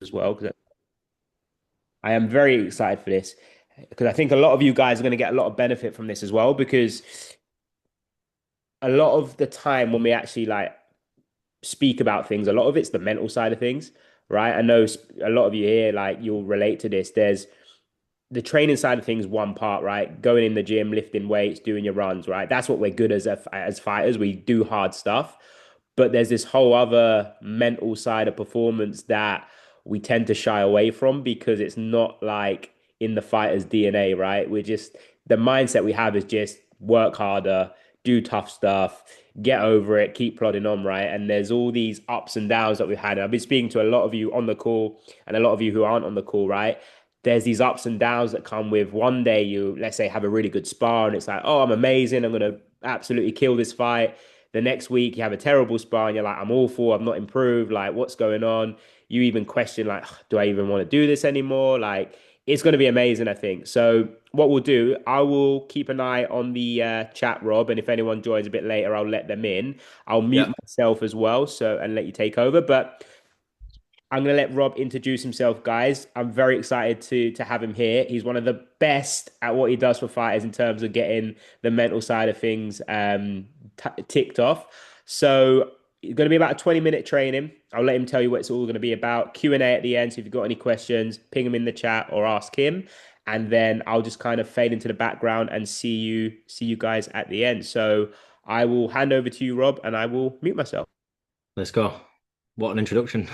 as well, because I am very excited for this because I think a lot of you guys are going to get a lot of benefit from this as well because a lot of the time when we actually like speak about things, a lot of it's the mental side of things, right? I know a lot of you here like you'll relate to this. There's the training side of things, one part, right? Going in the gym, lifting weights, doing your runs, right? That's what we're good as fighters. We do hard stuff. But there's this whole other mental side of performance that we tend to shy away from because it's not like in the fighter's DNA, right? We're just the mindset we have is just work harder, do tough stuff, get over it, keep plodding on, right? And there's all these ups and downs that we've had. And I've been speaking to a lot of you on the call and a lot of you who aren't on the call, right? There's these ups and downs that come with one day you, let's say, have a really good spar and it's like, oh, I'm amazing. I'm going to absolutely kill this fight. The next week you have a terrible spar and you're like, I'm awful. I'm not improved. Like, what's going on? You even question, like, do I even want to do this anymore? Like, it's going to be amazing, I think. So, what we'll do, I will keep an eye on the chat, Rob. And if anyone joins a bit later, I'll let them in. I'll mute Yeah, myself as well. So, and let you take over. But I'm going to let Rob introduce himself, guys. I'm very excited to have him here. He's one of the best at what he does for fighters in terms of getting the mental side of things ticked off. So it's going to be about a 20-minute training. I'll let him tell you what it's all going to be about. Q&A at the end. So if you've got any questions, ping them in the chat or ask him. And then I'll just kind of fade into the background and see you guys at the end. So I will hand over to you, Rob, and I will mute myself. let's go. What an introduction.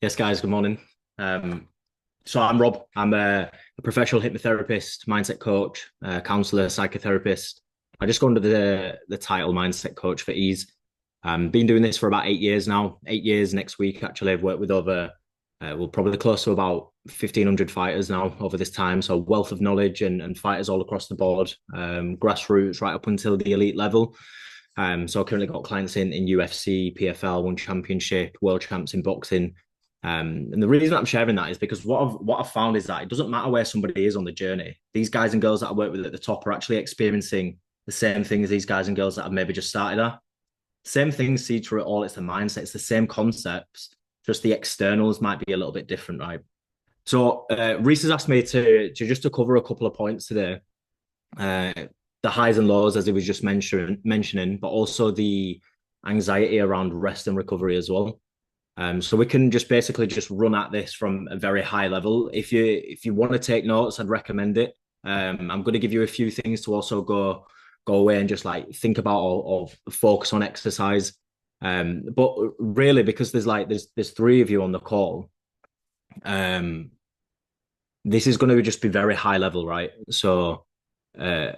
Yes, guys, good morning. So I'm Rob. I'm a professional hypnotherapist, mindset coach, counselor, psychotherapist. I just go under the title mindset coach for ease. Been doing this for about 8 years now. 8 years next week, actually. I've worked with over, well, probably close to about 1,500 fighters now over this time. So wealth of knowledge and fighters all across the board, grassroots right up until the elite level. So I currently got clients in UFC, PFL, One Championship, World Champs in boxing. And the reason I'm sharing that is because what I've found is that it doesn't matter where somebody is on the journey. These guys and girls that I work with at the top are actually experiencing the same thing as these guys and girls that have maybe just started at. Same things see through it all. It's the mindset. It's the same concepts. Just the externals might be a little bit different, right? So Reese has asked me to cover a couple of points today. Uh, the highs and lows, as he was just mentioning, but also the anxiety around rest and recovery as well. So we can just basically just run at this from a very high level. If you want to take notes, I'd recommend it. I'm going to give you a few things to also go away and just like think about or focus on exercise. But really, because there's three of you on the call, um, this is going to just be very high level, right? So uh,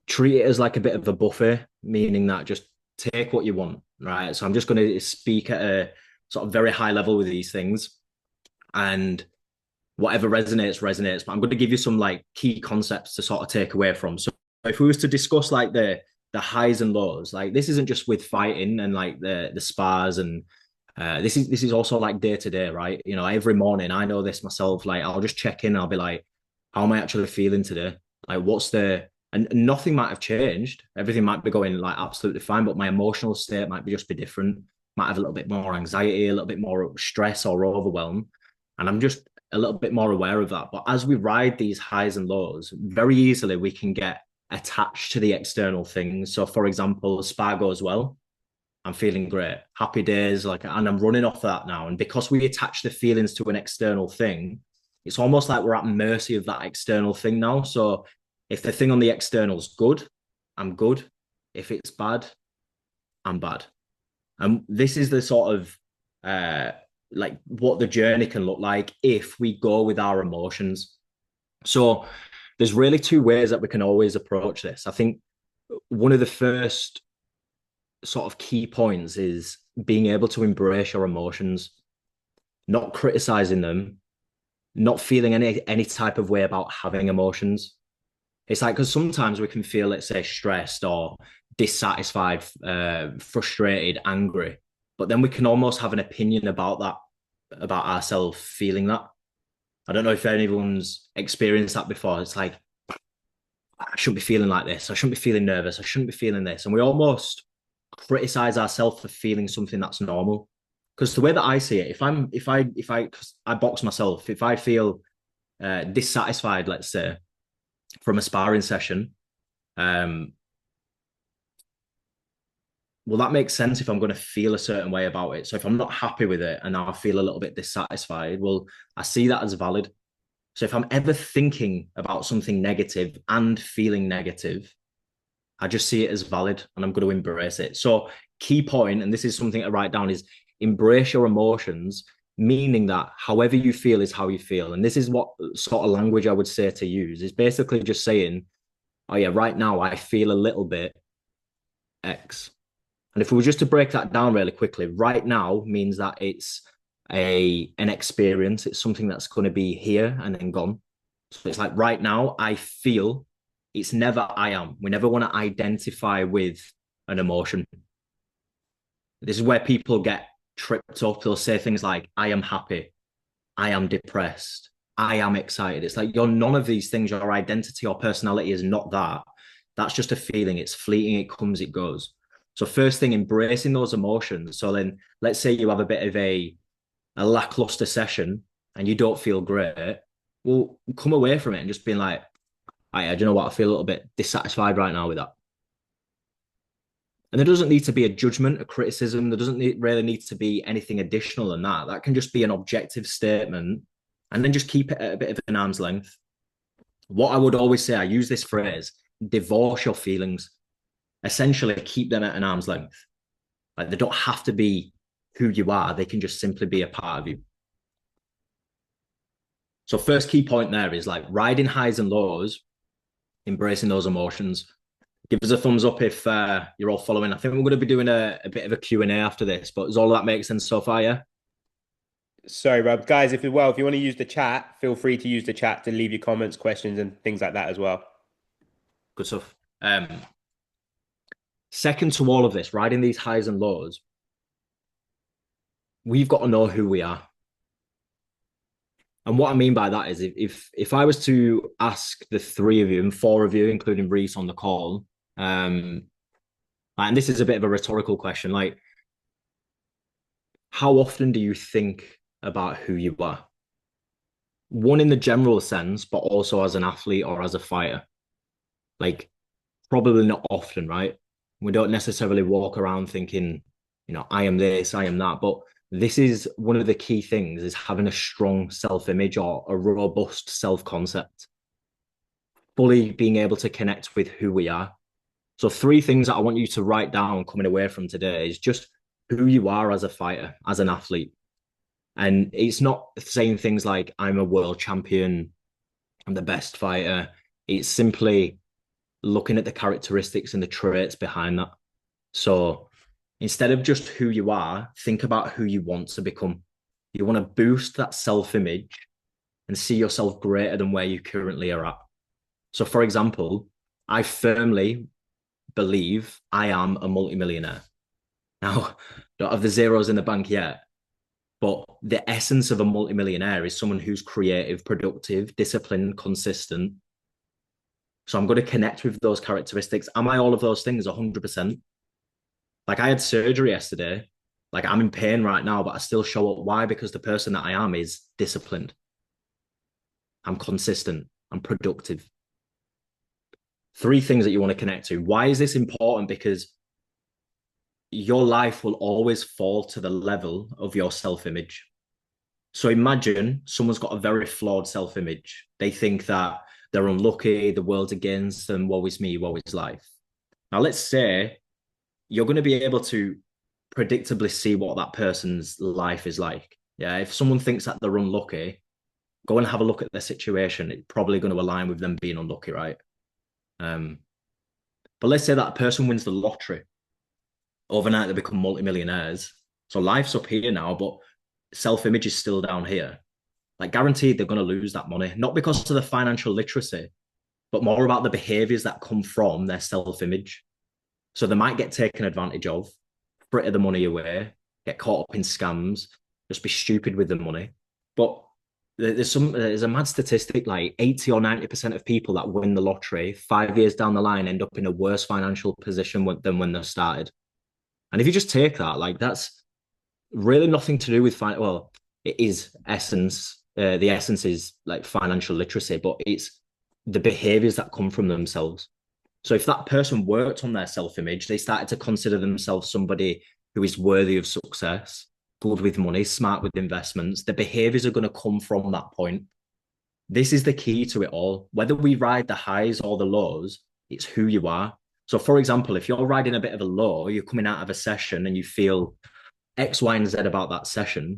treat it as like a bit of a buffet, meaning that just take what you want, right? So I'm just going to speak at a sort of very high level with these things, and whatever resonates. But I'm going to give you some like key concepts to sort of take away from. So if we was to discuss like the highs and lows, like this isn't just with fighting and like the spars and this is also like day to day, right? You know, every morning I know this myself. Like I'll just check in. I'll be like, how am I actually feeling today? Like, what's the and nothing might have changed. Everything might be going like absolutely fine, but my emotional state might be just be different. Might have a little bit more anxiety, a little bit more stress or overwhelm, and I'm just a little bit more aware of that. But as we ride these highs and lows, very easily we can get attached to the external things. So, for example, the spar goes well. I'm feeling great, happy days, like, and I'm running off that now. And because we attach the feelings to an external thing, it's almost like we're at mercy of that external thing now. So if the thing on the external is good, I'm good. If it's bad, I'm bad. And this is the sort of uh like what the journey can look like if we go with our emotions. So there's really two ways that we can always approach this. I think one of the first sort of key points is being able to embrace your emotions, not criticizing them, not feeling any type of way about having emotions. It's like because sometimes we can feel, let's say, stressed or dissatisfied, frustrated, angry, but then we can almost have an opinion about that, about ourselves feeling that. I don't know if anyone's experienced that before. It's like I shouldn't be feeling like this. I shouldn't be feeling nervous. I shouldn't be feeling this, and we almost criticize ourselves for feeling something that's normal. Because the way that I see it, cause I box myself, if I feel dissatisfied, let's say, from a sparring session, um, well, that makes sense if I'm going to feel a certain way about it. So if I'm not happy with it and now I feel a little bit dissatisfied, well, I see that as valid. So if I'm ever thinking about something negative and feeling negative, I just see it as valid and I'm going to embrace it. So, key point, and this is something to write down, is embrace your emotions, meaning that however you feel is how you feel. And this is what sort of language I would say to use is basically just saying, oh, yeah, right now I feel a little bit X. And if we were just to break that down really quickly, right now means that it's an experience. It's something that's going to be here and then gone. So it's like right now I feel. It's never I am. We never want to identify with an emotion. This is where people get tripped up. They'll say things like, I am happy, I am depressed, I am excited. It's like you're none of these things. Your identity or personality is not that. That's just a feeling. It's fleeting, it comes, it goes. So, first thing, embracing those emotions. So then let's say you have a bit of a lackluster session and you don't feel great. Well, come away from it and just being like, do you know what? I feel a little bit dissatisfied right now with that. And there doesn't need to be a judgment, a criticism. There doesn't really need to be anything additional than that. That can just be an objective statement and then just keep it at a bit of an arm's length. What I would always say, I use this phrase, divorce your feelings. Essentially, keep them at an arm's length. Like they don't have to be who you are. They can just simply be a part of you. So first key point there is like riding highs and lows, embracing those emotions. Give us a thumbs up if you're all following. I think we're going to be doing a bit of a Q&A after this, but does all that make sense so far, yeah? Sorry, Rob. Guys, if you want to use the chat, feel free to use the chat to leave your comments, questions, and things like that as well. Good stuff. Second to all of this, riding these highs and lows, we've got to know who we are. And what I mean by that is if I was to ask the three of you and four of you, including Reese on the call, and this is a bit of a rhetorical question, like how often do you think about who you are? One in the general sense, but also as an athlete or as a fighter. Like probably not often, right? We don't necessarily walk around thinking, I am this, I am that. But this is one of the key things is having a strong self-image or a robust self-concept. Fully being able to connect with who we are. So three things that I want you to write down coming away from today is just who you are as a fighter, as an athlete. And it's not saying things like, I'm a world champion, I'm the best fighter. It's simply looking at the characteristics and the traits behind that. So instead of just who you are, think about who you want to become. You want to boost that self-image and see yourself greater than where you currently are at. So, for example, I firmly believe I am a multimillionaire. Now, don't have the zeros in the bank yet, but the essence of a multimillionaire is someone who's creative, productive, disciplined, consistent. So I'm going to connect with those characteristics. Am I all of those things? 100%. Like I had surgery yesterday. Like I'm in pain right now, but I still show up. Why? Because the person that I am is disciplined. I'm consistent. I'm productive. Three things that you want to connect to. Why is this important? Because your life will always fall to the level of your self-image. So imagine someone's got a very flawed self-image. They think that they're unlucky, the world's against them, woe is me, woe is life. Now, let's say you're going to be able to predictably see what that person's life is like. Yeah, if someone thinks that they're unlucky, go and have a look at their situation. It's probably going to align with them being unlucky, right? But let's say that person wins the lottery. Overnight, they become multimillionaires. So life's up here now, but self-image is still down here. Like guaranteed, they're going to lose that money, not because of the financial literacy, but more about the behaviors that come from their self-image. So they might get taken advantage of, fritter the money away, get caught up in scams, just be stupid with the money. But there's a mad statistic, like 80 or 90% of people that win the lottery 5 years down the line end up in a worse financial position than when they started. And if you just take that, like that's really nothing to do with well, it is essence. The essence is like financial literacy, but it's the behaviors that come from themselves. So if that person worked on their self-image, they started to consider themselves somebody who is worthy of success, good with money, smart with investments, the behaviors are going to come from that point. This is the key to it all. Whether we ride the highs or the lows, it's who you are. So, for example, if you're riding a bit of a low, you're coming out of a session and you feel X, Y, and Z about that session.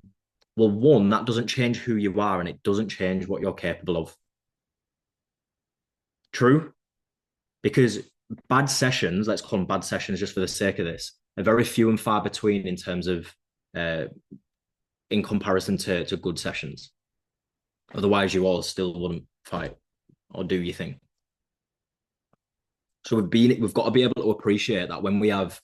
Well, one, that doesn't change who you are and it doesn't change what you're capable of. True? Because bad sessions, let's call them bad sessions just for the sake of this, are very few and far between in terms of uh, in comparison to good sessions. Otherwise, you all still wouldn't fight or do your thing. So we've got to be able to appreciate that when we have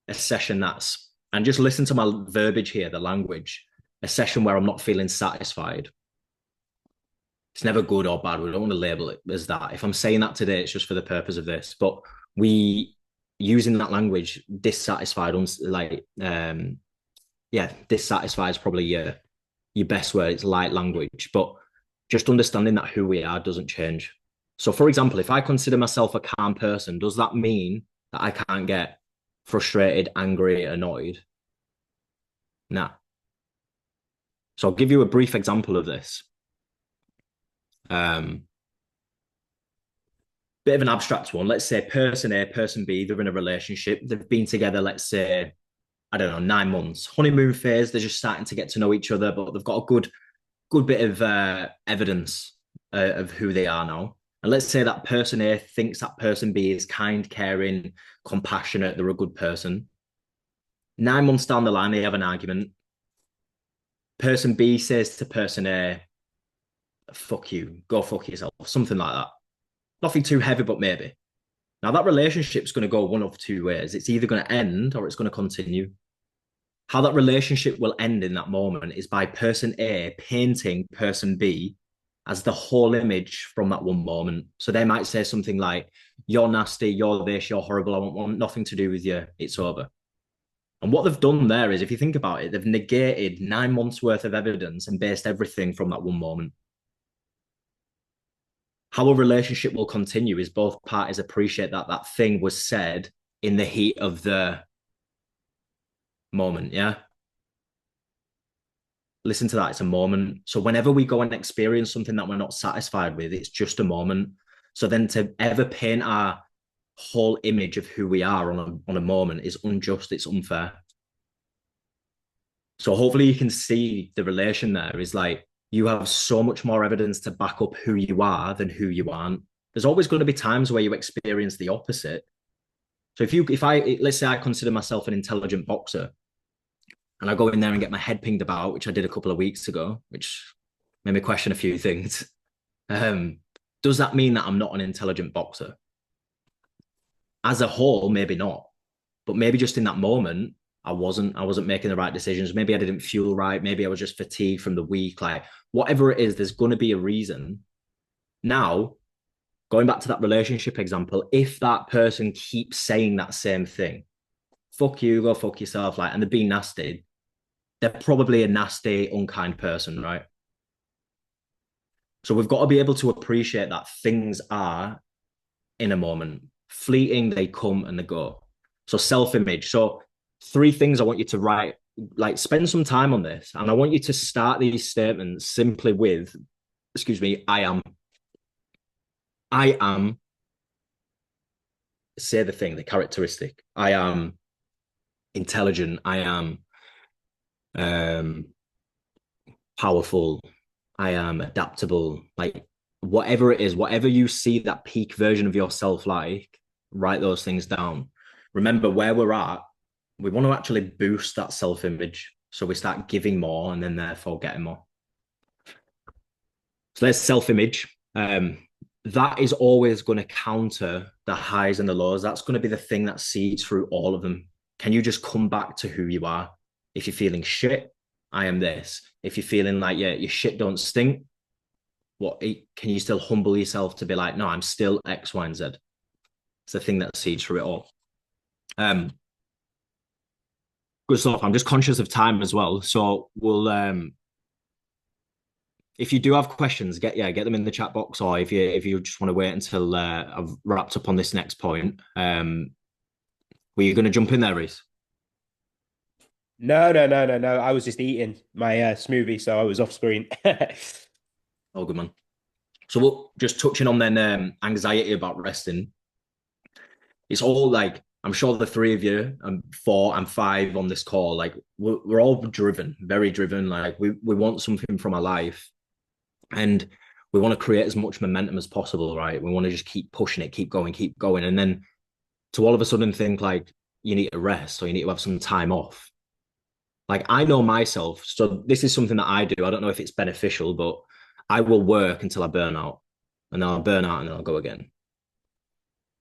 a session that's, and just listen to my verbiage here, the language, a session where I'm not feeling satisfied. It's never good or bad. We don't want to label it as that. If I'm saying that today, it's just for the purpose of this. But we using that language, dissatisfied, dissatisfied is probably your best word. It's light language, but just understanding that who we are doesn't change. So, for example, if I consider myself a calm person, does that mean that I can't get frustrated, angry, annoyed? Nah. So I'll give you a brief example of this. Bit of an abstract one. Let's say person A, person B, they're in a relationship. They've been together, let's say, I don't know, 9 months. Honeymoon phase, they're just starting to get to know each other, but they've got a good bit of evidence of who they are now. And let's say that person A thinks that person B is kind, caring, compassionate, they're a good person. 9 months down the line, they have an argument. Person B says to person A, fuck you, go fuck yourself, something like that. Nothing too heavy, but maybe. Now, that relationship's going to go one of two ways. It's either going to end or it's going to continue. How that relationship will end in that moment is by person A painting person B as the whole image from that one moment. So they might say something like, you're nasty, you're this, you're horrible, I want nothing to do with you, it's over. And what they've done there is, if you think about it, they've negated 9 months worth of evidence and based everything from that one moment. How a relationship will continue is both parties appreciate that that thing was said in the heat of the moment. Yeah. Listen to that. It's a moment. So whenever we go and experience something that we're not satisfied with, it's just a moment. So then to ever paint our whole image of who we are on a moment is unjust. It's unfair. So hopefully you can see the relation there is like, you have so much more evidence to back up who you are than who you aren't. There's always going to be times where you experience the opposite. So let's say I consider myself an intelligent boxer and I go in there and get my head pinged about, which I did a couple of weeks ago, which made me question a few things. Does that mean that I'm not an intelligent boxer? As a whole, maybe not, but maybe just in that moment, I wasn't making the right decisions. Maybe I didn't fuel right. Maybe I was just fatigued from the week. Like whatever it is, there's going to be a reason. Now, going back to that relationship example, if that person keeps saying that same thing, fuck you, go fuck yourself, like, and they're being nasty, they're probably a nasty, unkind person, right? So we've got to be able to appreciate that things are in a moment, fleeting, they come and they go. So self-image. So 3 things I want you to write, like spend some time on this. And I want you to start these statements simply with, I am. I am, say the thing, the characteristic. I am intelligent. I am powerful. I am adaptable. Like whatever it is, whatever you see that peak version of yourself like, write those things down. Remember where we're at, we want to actually boost that self-image. So we start giving more and then therefore getting more. So there's self-image. That is always going to counter the highs and the lows. That's going to be the thing that seeds through all of them. Can you just come back to who you are? If you're feeling shit, I am this. If you're feeling like your shit don't stink, can you still humble yourself to be like, no, I'm still X, Y, and Z. It's the thing that seeds through it all. Good stuff. I'm just conscious of time as well. So we'll if you do have questions, get them in the chat box, or if you just want to wait until I've wrapped up on this next point. Were you going to jump in there, Reese? No, no, no, no, no. I was just eating my smoothie, so I was off screen. Oh, good man. So we'll just touching on then anxiety about resting. It's all like I'm sure the three of you, and four and five on this call, like we're all driven, very driven. Like we want something from our life, and we want to create as much momentum as possible, right? We want to just keep pushing it, keep going, and then to all of a sudden think like you need to rest or you need to have some time off. Like I know myself, so this is something that I do. I don't know if it's beneficial, but I will work until I burn out, and then I'll burn out, and then I'll go again,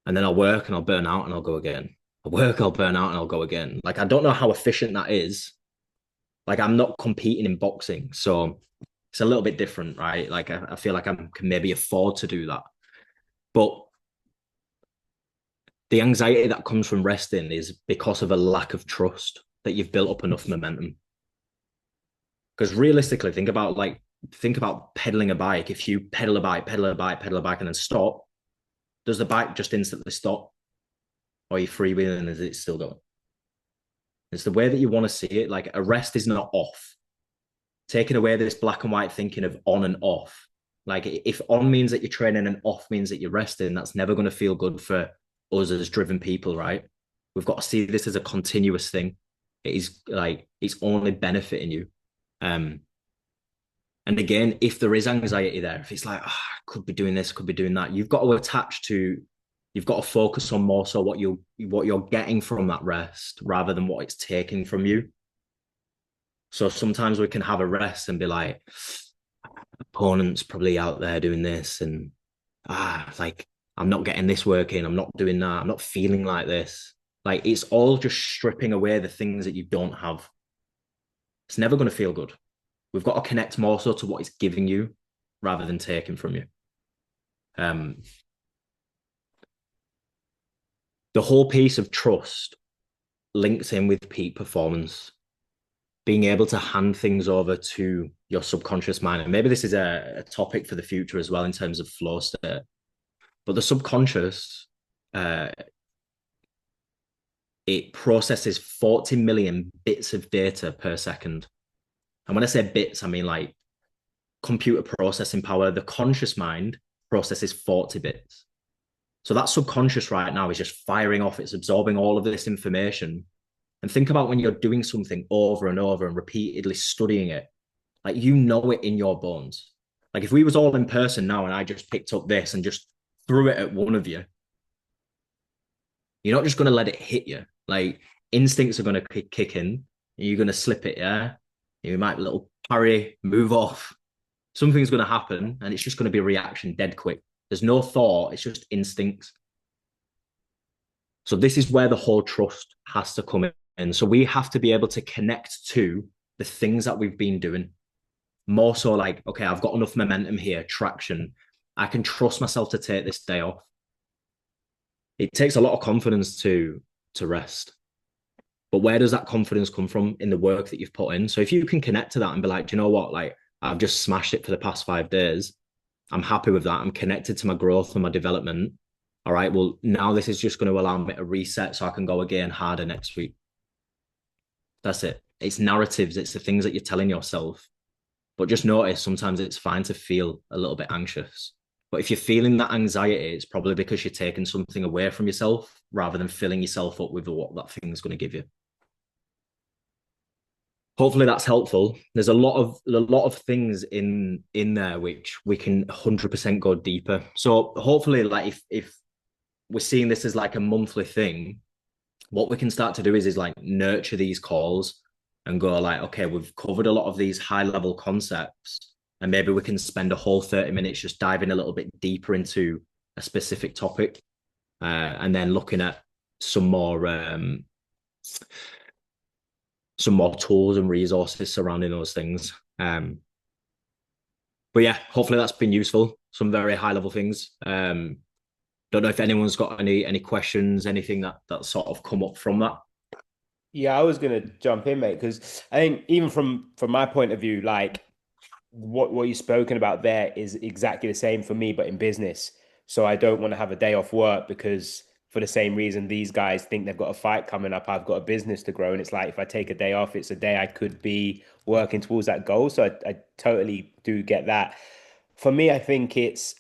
and then I'll work and I'll burn out, and I'll go again. I'll work, I'll burn out, and I'll go again. Like I don't know how efficient that is. Like I'm not competing in boxing, so it's a little bit different, right? Like I feel like I can maybe afford to do that, but the anxiety that comes from resting is because of a lack of trust that you've built up enough momentum. Because realistically, think about pedaling a bike. If you pedal a bike, pedal a bike, and then stop, does the bike just instantly stop? Or are you freewheeling and is it still going? It's the way that you want to see it. Like a rest is not off. Taking away this black and white thinking of on and off. Like if on means that you're training and off means that you're resting, that's never going to feel good for us as driven people, right? We've got to see this as a continuous thing. It is like it's only benefiting you. Um, and again, if there is anxiety there, if it's like, oh, I could be doing this, could be doing that, you've got to focus on more so what you're getting from that rest rather than what it's taking from you. So sometimes we can have a rest and be like, opponent's probably out there doing this, and like I'm not getting this working, I'm not doing that, I'm not feeling like this. Like it's all just stripping away the things that you don't have. It's never going to feel good. We've got to connect more so to what it's giving you rather than taking from you. Um, the whole piece of trust links in with peak performance, being able to hand things over to your subconscious mind. And maybe this is a topic for the future as well in terms of flow state. But the subconscious, it processes 40 million bits of data per second. And when I say bits, I mean like computer processing power. The conscious mind processes 40 bits. So that subconscious right now is just firing off. It's absorbing all of this information. And think about when you're doing something over and over and repeatedly studying it, like you know it in your bones. Like if we was all in person now and I just picked up this and just threw it at one of you, you're not just going to let it hit you. Like instincts are going to kick in. You're going to slip it, yeah? You might little parry, move off. Something's going to happen and it's just going to be a reaction dead quick. There's no thought. It's just instincts. So this is where the whole trust has to come in. So we have to be able to connect to the things that we've been doing. More so like, okay, I've got enough momentum here, traction. I can trust myself to take this day off. It takes a lot of confidence to rest. But where does that confidence come from? In the work that you've put in. So if you can connect to that and be like, do you know what? Like I've just smashed it for the past 5 days. I'm happy with that. I'm connected to my growth and my development. All right, well, now this is just going to allow me to reset so I can go again harder next week. That's it. It's narratives. It's the things that you're telling yourself. But just notice sometimes it's fine to feel a little bit anxious. But if you're feeling that anxiety, it's probably because you're taking something away from yourself rather than filling yourself up with what that thing is going to give you. Hopefully that's helpful. There's a lot of things in there which we can 100% go deeper. So hopefully, like if we're seeing this as like a monthly thing, what we can start to do is like nurture these calls and go like, okay, we've covered a lot of these high level concepts, and maybe we can spend a whole 30 minutes just diving a little bit deeper into a specific topic, and then looking at some more tools and resources surrounding those things. But yeah, hopefully that's been useful. Some very high level things. Don't know if anyone's got any questions, anything that sort of come up from that. Yeah, I was gonna jump in, mate, because I think even from my point of view, like what you've spoken about there is exactly the same for me, but in business. So I don't want to have a day off work because for the same reason these guys think they've got a fight coming up, I've got a business to grow. And it's like if I take a day off, it's a day I could be working towards that goal. So I totally do get that. For me, I think it's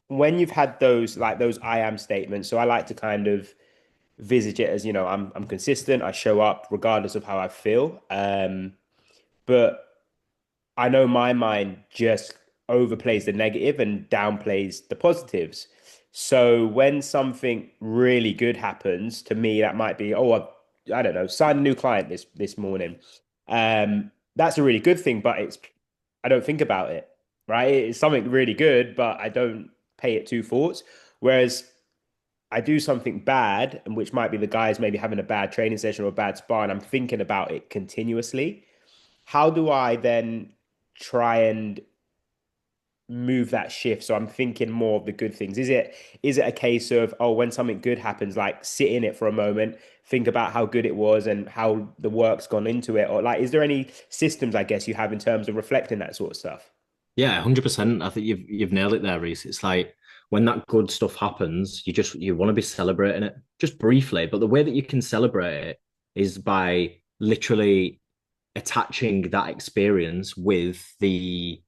when you've had those I am statements. So I like to kind of visage it as, I'm consistent, I show up regardless of how I feel. But I know my mind just overplays the negative and downplays the positives. So when something really good happens to me, that might be, oh, I don't know, signed a new client this morning. That's a really good thing, but I don't think about it, right? It's something really good, but I don't pay it two thoughts. Whereas I do something bad, and which might be the guys maybe having a bad training session or a bad spar, and I'm thinking about it continuously. How do I then try and move that shift? So I'm thinking more of the good things. Is it a case of, oh, when something good happens, like sit in it for a moment, think about how good it was and how the work's gone into it? Or like, is there any systems, I guess, you have in terms of reflecting that sort of stuff? Yeah, 100%. I think you've nailed it there, Reese. It's like when that good stuff happens, you want to be celebrating it just briefly, but the way that you can celebrate it is by literally attaching that experience with a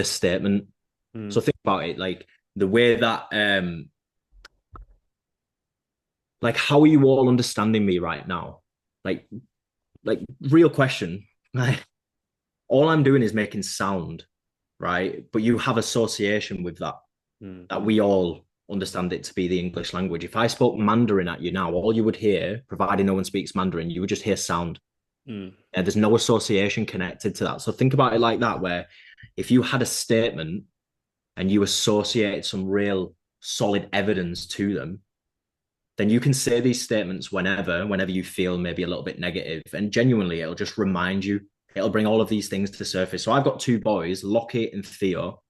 statement. Mm, So think about it, like the way that like how are you all understanding me right now? Like like real question. Like all I'm doing is making sound, right? But you have association with that, mm, that we all understand it to be the English language. If I spoke Mandarin at you now, all you would hear, providing no one speaks Mandarin, you would just hear sound. mm, There's no association connected to that. So think about it like that, where if you had a statement and you associated some real solid evidence to them, then you can say these statements whenever you feel maybe a little bit negative, and genuinely it'll just remind you. It'll bring all of these things to the surface. So I've got two boys, Lockie and Theo.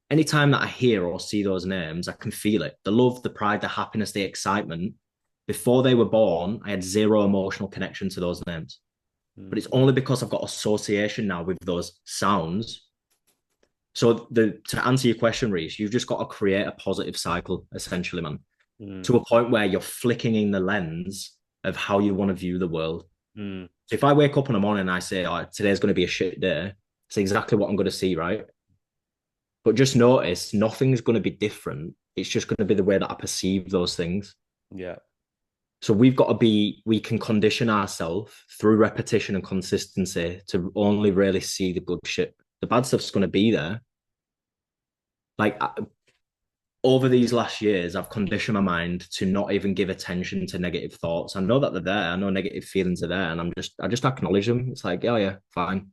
Anytime that I hear or see those names, I can feel it. The love, the pride, the happiness, the excitement. Before they were born, I had zero emotional connection to those names. But mm, it's only because I've got association now with those sounds. So to answer your question, Reese, you've just got to create a positive cycle, essentially, man, mm, to a point where you're flicking in the lens of how you want to view the world. mm. So if I wake up in the morning and I say, oh, today's going to be a shit day, it's exactly what I'm going to see, right? But just notice nothing's going to be different. It's just going to be the way that I perceive those things. Yeah. So we can condition ourselves through repetition and consistency to only really see the good shit. The bad stuff's going to be there. Like over these last years, I've conditioned my mind to not even give attention to negative thoughts. I know that they're there. I know negative feelings are there, and I just acknowledge them. It's like, oh yeah, fine.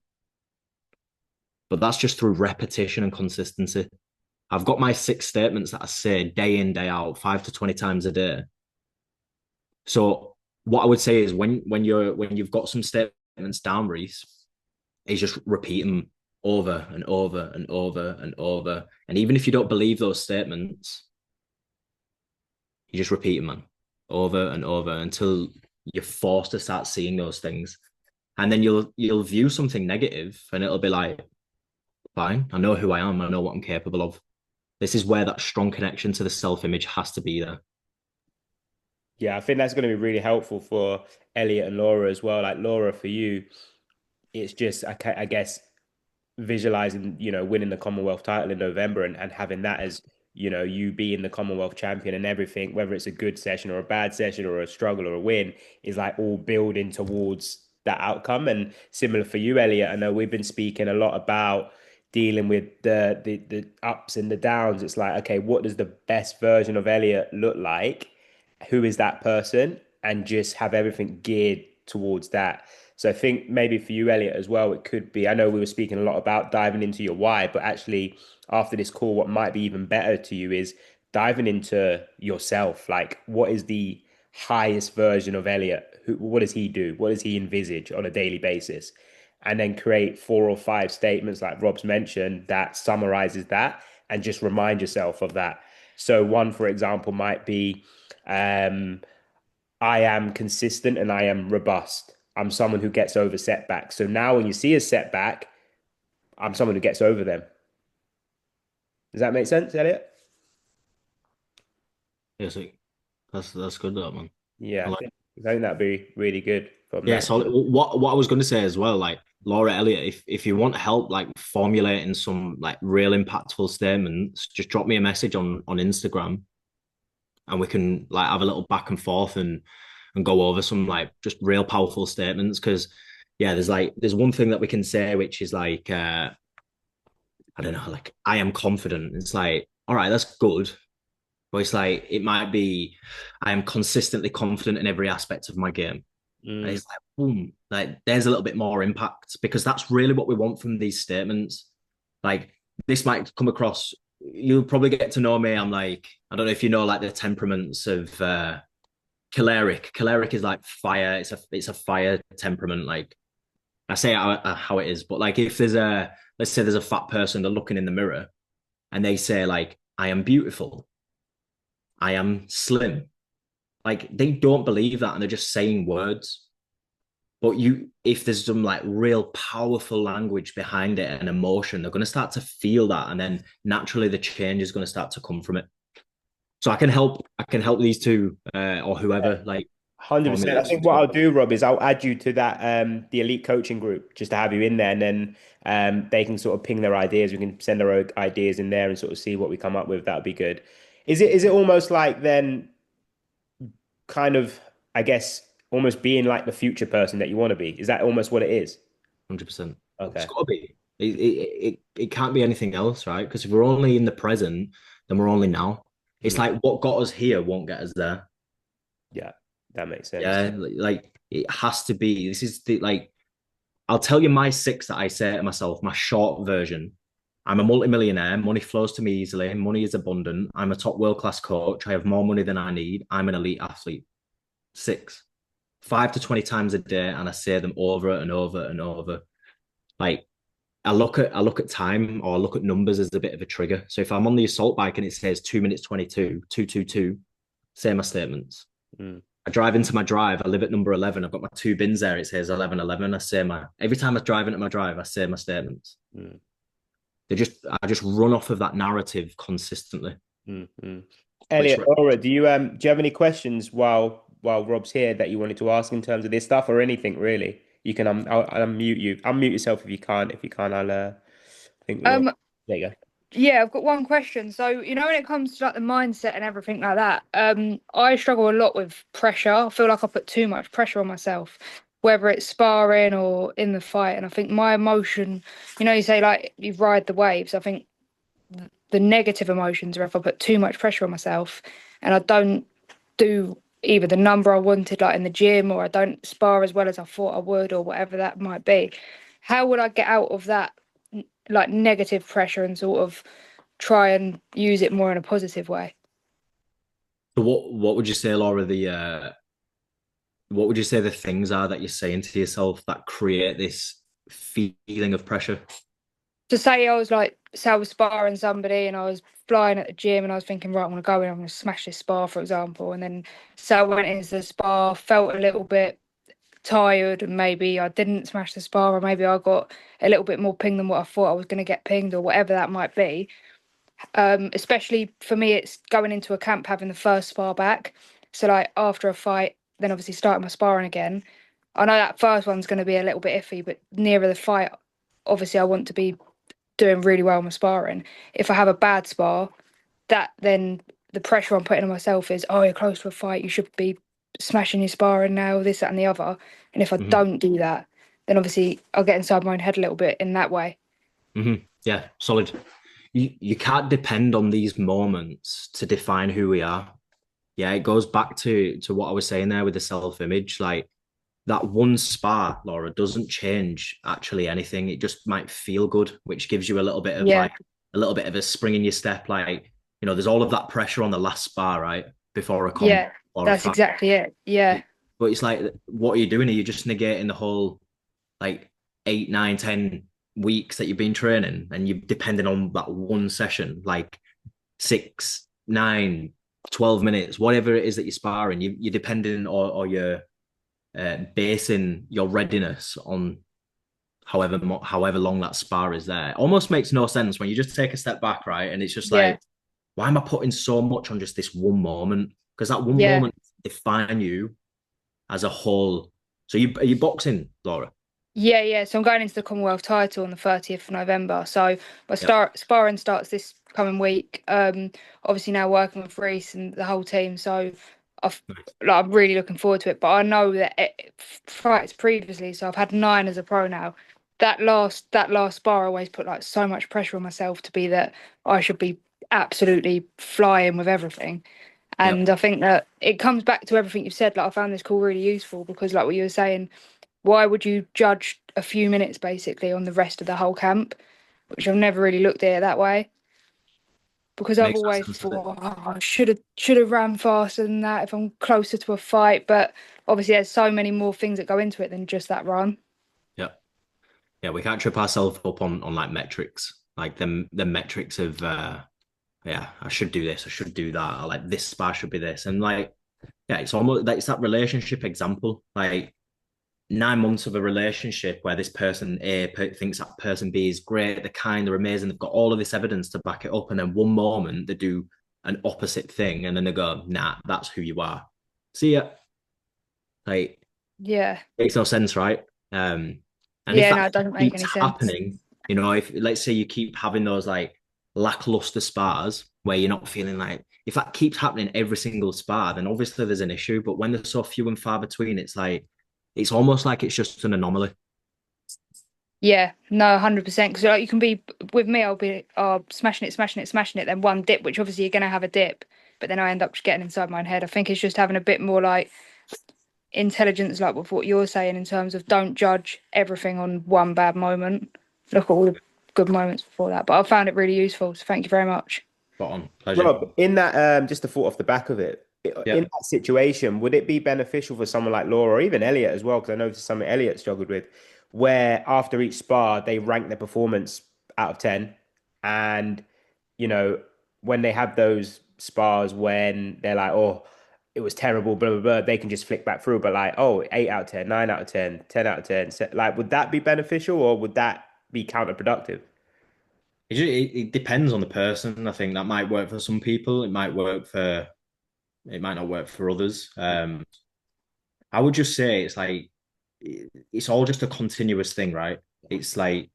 But that's just through repetition and consistency. I've got my six statements that I say day in, day out, 5 to 20 times a day. So what I would say is when you've got some statements down, Reese, is just repeat them over and over and over and over. And even if you don't believe those statements, you just repeat them, man, over and over until you're forced to start seeing those things. And then you'll view something negative and it'll be like, fine, I know who I am, I know what I'm capable of. This is where that strong connection to the self-image has to be there. Yeah, I think that's going to be really helpful for Elliot and Laura as well. Like Laura, for you, it's just I guess visualizing, winning the Commonwealth title in November and having that as, you being the Commonwealth champion and everything, whether it's a good session or a bad session or a struggle or a win, is like all building towards that outcome. And similar for you, Elliot, I know we've been speaking a lot about dealing with the ups and the downs. It's like, okay, what does the best version of Elliot look like? Who is that person? And just have everything geared towards that. So I think maybe for you, Elliot, as well, it could be. I know we were speaking a lot about diving into your why, but actually, after this call, what might be even better to you is diving into yourself. Like, what is the highest version of Elliot? What does he do? What does he envisage on a daily basis? And then create 4 or 5 statements, like Rob's mentioned, that summarizes that and just remind yourself of that. So, one, for example, might be, um, I am consistent and I am robust. I'm someone who gets over setbacks. So now when you see a setback, I'm someone who gets over them. Does that make sense, Elliot? Yeah, so that's good, that man. Yeah, I like. I think that'd be really good from Yeah, that. so what I was going to say as well, like Laura Elliott, if you want help like formulating some like real impactful statements, just drop me a message on Instagram, and we can like have a little back and forth and go over some like just real powerful statements. Because yeah, there's one thing that we can say which is like I don't know, like I am confident. It's like, all right, that's good. But it's like it might be I am consistently confident in every aspect of my game. And Mm, it's like, boom, like there's a little bit more impact because that's really what we want from these statements. Like this might come across, you'll probably get to know me. I'm like, I don't know if you know like the temperaments of choleric. Choleric is like fire. It's a fire temperament. Like I say how it is, but like if there's a let's say there's a fat person, they're looking in the mirror and they say like, I am beautiful, I am slim. Like they don't believe that and they're just saying words. But if there's some like real powerful language behind it and emotion, they're going to start to feel that, and then naturally the change is going to start to come from it. So I can help these two or whoever like 100%. I formulate some think what stuff. I'll do, Rob, is I'll add you to that the elite coaching group just to have you in there, and then they can sort of ping their ideas. We can send our ideas in there and sort of see what we come up with. That'd be good. Is it almost like then kind of, I guess, almost being like the future person that you want to be? Is that almost what it is? 100%. It's Okay. got to be. It can't be anything else, right? Because if we're only in the present, then we're only now. It's Mm, like what got us here won't get us there. yeah, that makes sense. Yeah, like it has to be. This is the like I'll tell you my six that I say to myself, my short version. I'm a multimillionaire. Money flows to me easily. Money is abundant. I'm a top world class coach. I have more money than I need. I'm an elite athlete. Six, 5 to 20 times a day, and I say them over and over and over. Like I look at time or I look at numbers as a bit of a trigger. So if I'm on the assault bike and it says 2 minutes 22, 222, say my statements. Mm, I drive into my drive. I live at number 11. I've got my two bins there. It says 1111. I say every time I drive into my drive, I say my statements. mm, I just run off of that narrative consistently. mm, mm. Which Elliot, Laura, do you have any questions while Rob's here that you wanted to ask in terms of this stuff or anything really? You can I'll unmute you. Unmute yourself if you can't. If you can't, I think Laura. Um, There you go. yeah, I've got one question. So, when it comes to like the mindset and everything like that, I struggle a lot with pressure. I feel like I put too much pressure on myself, whether it's sparring or in the fight. And I think my emotion, you say like you ride the waves. I think the negative emotions are if I put too much pressure on myself and I don't do either the number I wanted, like in the gym, or I don't spar as well as I thought I would, or whatever that might be. How would I get out of that like negative pressure and sort of try and use it more in a positive way? So what would you say, Laura? What would you say the things are that you're saying to yourself that create this feeling of pressure? To say I was sparring somebody and I was flying at the gym and I was thinking, right, I'm going to go in, I'm going to smash this spar, for example. And then, so I went into the spar, felt a little bit tired, and maybe I didn't smash the spar, or maybe I got a little bit more pinged than what I thought I was going to get pinged, or whatever that might be. Especially for me, it's going into a camp having the first spar back. So, like, after a fight, then obviously starting my sparring again. I know that first one's going to be a little bit iffy, but nearer the fight, obviously, I want to be doing really well in my sparring. If I have a bad spar, that then the pressure I'm putting on myself is, oh, you're close to a fight, you should be smashing your sparring now, this, that, and the other. And if I Mm-hmm. don't do that, then obviously I'll get inside my own head a little bit in that way. Mm-hmm. Yeah, solid. You can't depend on these moments to define who we are. Yeah, it goes back to what I was saying there with the self-image. Like that one spar, Laura, doesn't change actually anything. It just might feel good, which gives you a little bit of Yeah, like a little bit of a spring in your step. Like, there's all of that pressure on the last spar, right? Before a comp yeah, or a that's fight. exactly it. Yeah, But it's like, what are you doing? Are you just negating the whole like 8, 9, 10 weeks that you've been training and you're depending on that one session, like 6, 9, 12 minutes, whatever it is that you're sparring, you're depending or you're basing your readiness on however long that spar is there. It almost makes no sense when you just take a step back, right? And it's just Yeah, like, why am I putting so much on just this one moment? Because that one yeah. moment define you as a whole. So are you boxing, Laura? Yeah, yeah. So I'm going into the Commonwealth title on the 30th of November. So my Yep. sparring starts this coming week. Obviously now working with Reese and the whole team. So I've Nice. like I'm really looking forward to it. But I know that fights previously, so I've had 9 as a pro now. That last spar always put like so much pressure on myself to be that I should be absolutely flying with everything. Yep. And I think that it comes back to everything you've said. Like I found this call really useful because like what you were saying, why would you judge a few minutes basically on the rest of the whole camp? Which I've never really looked at it that way because I've Makes no always sense, does it? thought, oh, I should have ran faster than that if I'm closer to a fight. But obviously, there's so many more things that go into it than just that run. Yep. Yeah, we can't trip ourselves up on like metrics, like the metrics of yeah, I should do this, I should do that, or like this spar should be this, and like yeah, it's almost like it's that relationship example, like 9 months of a relationship where this person A thinks that person B is great, they're kind, they're amazing, they've got all of this evidence to back it up, and then one moment they do an opposite thing, and then they go, nah, that's who you are. See ya. Like Yeah, makes no sense, right? Um, and if yeah, that no, it doesn't make keeps any sense. happening, you know, if let's say you keep having those like lackluster spars where you're not feeling like, if that keeps happening every single spar, then obviously there's an issue. But when there's so few and far between, it's like it's almost like it's just an anomaly. Yeah, no, 100%. Because like you can be with me, I'll be smashing it, smashing it, smashing it. Then one dip, which obviously you're gonna have a dip, but then I end up just getting inside my own head. I think it's just having a bit more like intelligence, like with what you're saying in terms of don't judge everything on one bad moment. Look at all the good moments before that. But I found it really useful. So thank you very much. Spot on, pleasure. Rob, in that, just a thought off the back of it, in Yeah. that situation, would it be beneficial for someone like Laura or even Elliot as well? Because I know this is something Elliot struggled with, where after each spar they rank their performance out of 10, and you know when they have those spars when they're like, oh, it was terrible, blah blah blah, they can just flick back through, but like, oh, 8 out of 10, 9 out of 10, 10 out of 10, like, would that be beneficial or would that be counterproductive? It depends on the person. I think that might work for some people. It might not work for others. I would just say it's like it's all just a continuous thing, right? It's like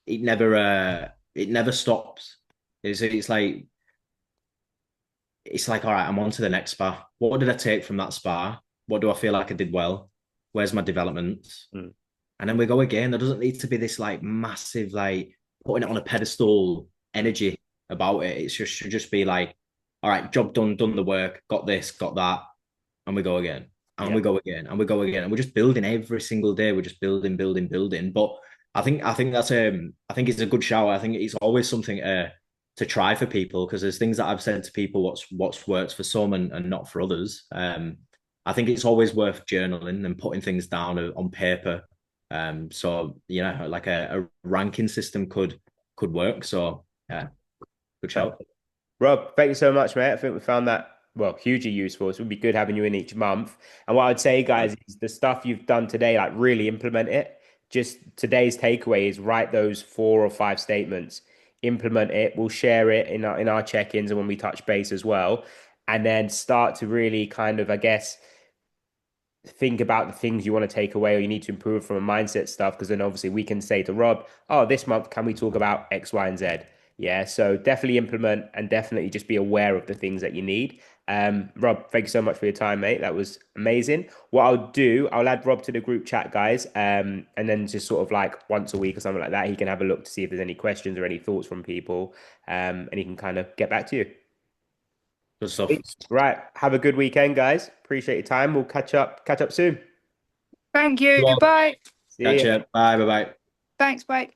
it never stops. It's like all right, I'm on to the next spa. What did I take from that spa? What do I feel like I did well? Where's my development? Mm. And then we go again. There doesn't need to be this like massive like putting it on a pedestal energy about it. It just should just be like, all right, job done, done the work, got this, got that, and we go again, and Yeah. we go again, and we go again, and we're just building every single day. We're just building, building, building. But I think that's I think it's a good shout. I think it's always something to try for people because there's things that I've said to people what's worked for some and not for others. I think it's always worth journaling and putting things down on paper. So yeah, like a ranking system could work. So yeah, good shout. Rob, thank you so much, mate. I think we found that, well, hugely useful. So it would be good having you in each month. And what I'd say, guys, is the stuff you've done today, like really implement it. Just today's takeaway is write those 4 or 5 statements, implement it. We'll share it in our check-ins and when we touch base as well. And then start to really kind of, I guess, think about the things you want to take away or you need to improve from a mindset stuff. Because then obviously we can say to Rob, oh, this month, can we talk about X, Y, and Z? Yeah. So definitely implement and definitely just be aware of the things that you need. Rob, thank you so much for your time, mate. That was amazing. What I'll do, I'll add Rob to the group chat, guys. And then just sort of like once a week or something like that, he can have a look to see if there's any questions or any thoughts from people. And he can kind of get back to you. Good stuff. Right. Have a good weekend, guys. Appreciate your time. We'll catch up soon. Thank you. Well, Bye. See catch you. you. Bye. Bye. Bye. Thanks. Bye.